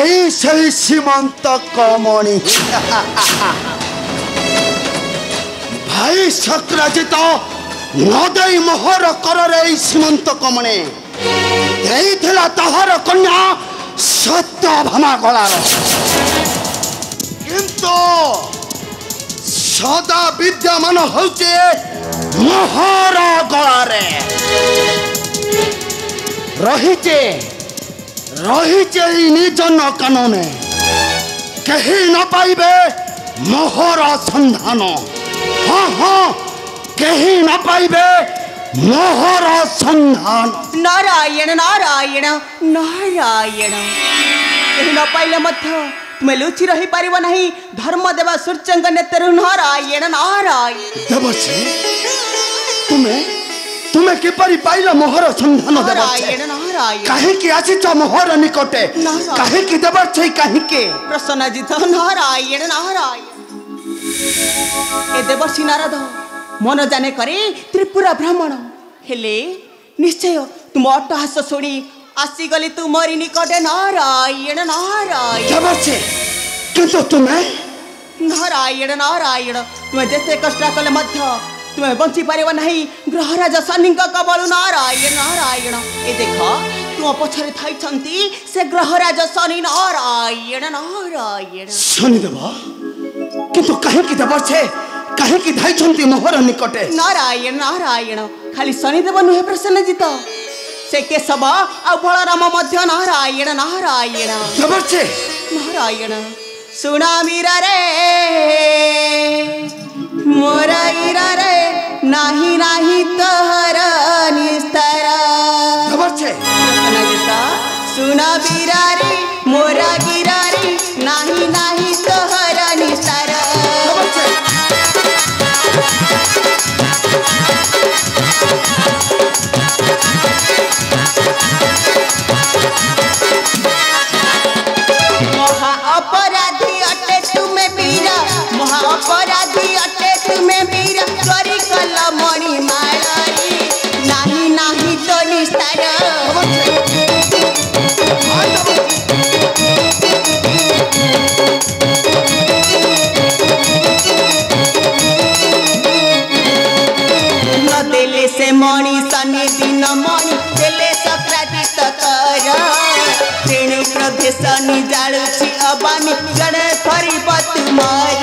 এই সেই সীমন্ত কমণি ভাই শক্রাজিত নদী মোহর কররে এই সীমন্ত কমণি ଦେଇଥିଲା ତାହାର କନ୍ୟା ସତ୍ୟଭାମା ଗଳାର କିନ୍ତୁ ସଦା ବିଦ୍ୟମାନ ହେଉଛି ମୋହର ଗଳାରେ ରହିଛି ଏହି ନିର୍ଜନ କାନନେ କେହି ନ ପାଇବେ ମୋହର ସନ୍ଧାନ ହଁ ହଁ କେହି ନ ପାଇବେ मोहर संधान। नारायण नारायण नारायण न पाइले मध्य तुम्हें लुचि रही पारिब नहीं धर्म देवा सूर्यंग नेत्रु नारायण नारायण देवसी तुम्हें तुम्हें किपरि पाइल मोहर संधान नारायण नारायण काहे कि आछिच मोहर निकटे काहे कि देवसी काहे कि प्रसन्नजित नारायण नारायण ए देवर्षि नारद मन जाने करे त्रिपुरा ब्राह्मण हेले निश्चय तुम अट्टहास शुणी आसीगली तुमरी निकटे नारायण नारायण देवसी किंतु तुम्हें नारायण नारायण तुम्हें जेते कष्ट कले मध्य तुम्हें बंची पारिब नहीं ग्रहराज शनि कबल नारायण नारायण ए देख तुम पछरे थाइछंती से ग्रहराज शनि नारायण नारायण शनिदेव किंतु काहे कि देवसी काहे कि धाइछंती मोहर निकटे नारायण नारायण खाली शनिदेव नुहे प्रसन्नजित से केशव आ बलराम मध्य नारायण नारायण देवसी नारायण सुना मीरा रे मोरा ईरा रे नाही नाही तोहर निस्तर देवसी प्रसन्नजित सुना मीरा रे मोरा गिरा रे नाही नाही तोहर निस्तर महा अपराधी अटे तुम्हें वीरा महा अपराधी अटे तुम्हें वीरा करी कल मणि मारी नाही नाही तो निस्तार न देले से मणि शनि दिन मणि देले शक्राजित कर तेणु क्रोधे शनि जालुछि अबानी जड़े फरीब तुमार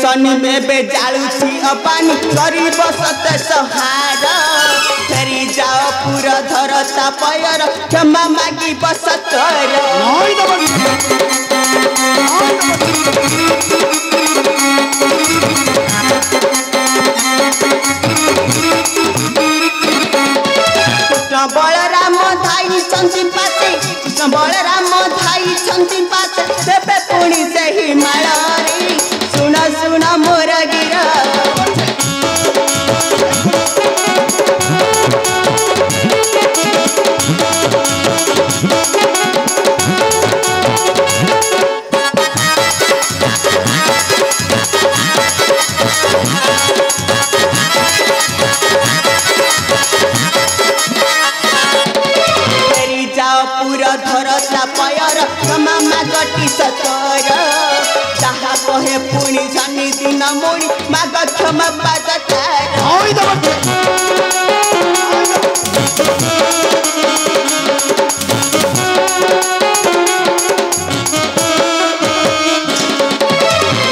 शनि में बेजालुछि अबानी गरीब सत सहार फेरी जाओ पूरा धरता पयर क्षमा मागी बसतर कृष्ण बलराम धाई चंदी पाते कृष्ण बलराम धाई चंदी पाते सेपे पुणी से ही मालारी सुना सुना मोर गिरा धरता पयर मामा गटी सतर जहा कहे पुणी शनि दिन मुणी माग क्षमा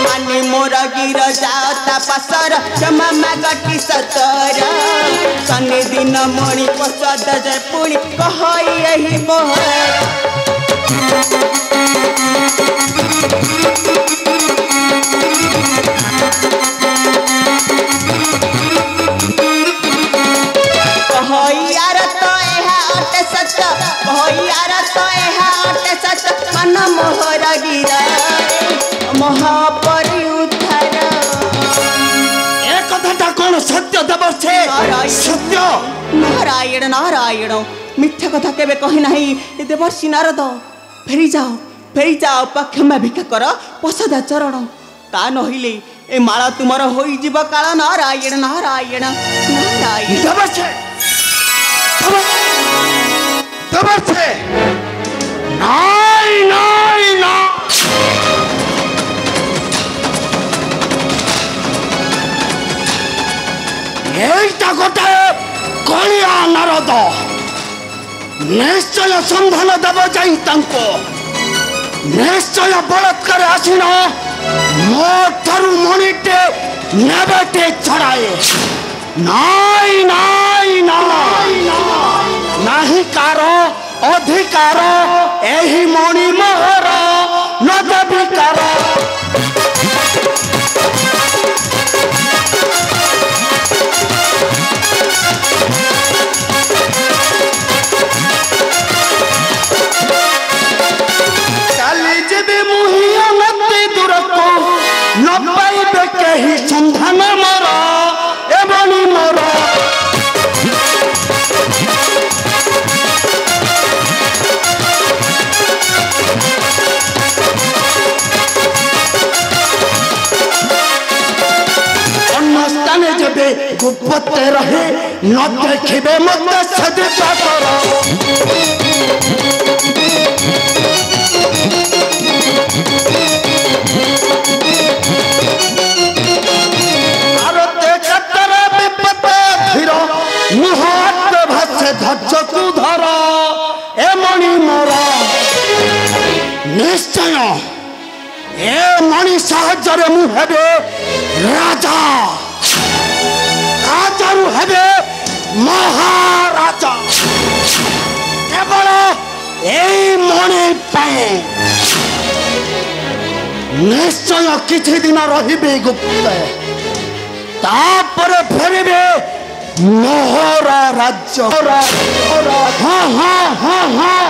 मानी मोर गिर जाता पसर मामा गटी सतर शनि दिन मुणी पसद जय पुणी कह यही मोहर मन मोहर गिरा महापरि उद्धार एक कथाटा कौन सत्य देवसे सत्य नारायण नारायण मिथ्या कथा केबे कहि नहीं देवर्षि नारद फेरी जाओ क्षमा भिक्षा कर पसदा चरण ता नहिले ए माला तुमर होई जीव काल नारायण नारायण नारायण नाई नाई ना এইটা গোটে কলিয়া নারদ নিশ্চয় সন্ধান দেব যাই তাঙ্কো নিশ্চয় বলৎকারে আসিন মোঠারু মণিটে নেবেটে ছড়ায়ে নাই নাই নাই নাহি কার অধিকার এই মণি মোহর নদবিকার সন্ধান মর এবং মর অন্য স্থানে যেবে গুপ্তে রহে ন দেখিবে মতে সেদে পাতর ধৈর্য তু ধর এমনি মোর নিশ্চয় এ মণি সাহায্যে মু হেবে রাজা রাজারু হেবে মহারাজা কেবল এই মণি পাই নিশ্চয় কিছু দিন রহিবে গুপ্তে তারপরে ফেরিবে মোহরা রাজ্য হ্যাঁ হ্যাঁ হ্যাঁ হ্যাঁ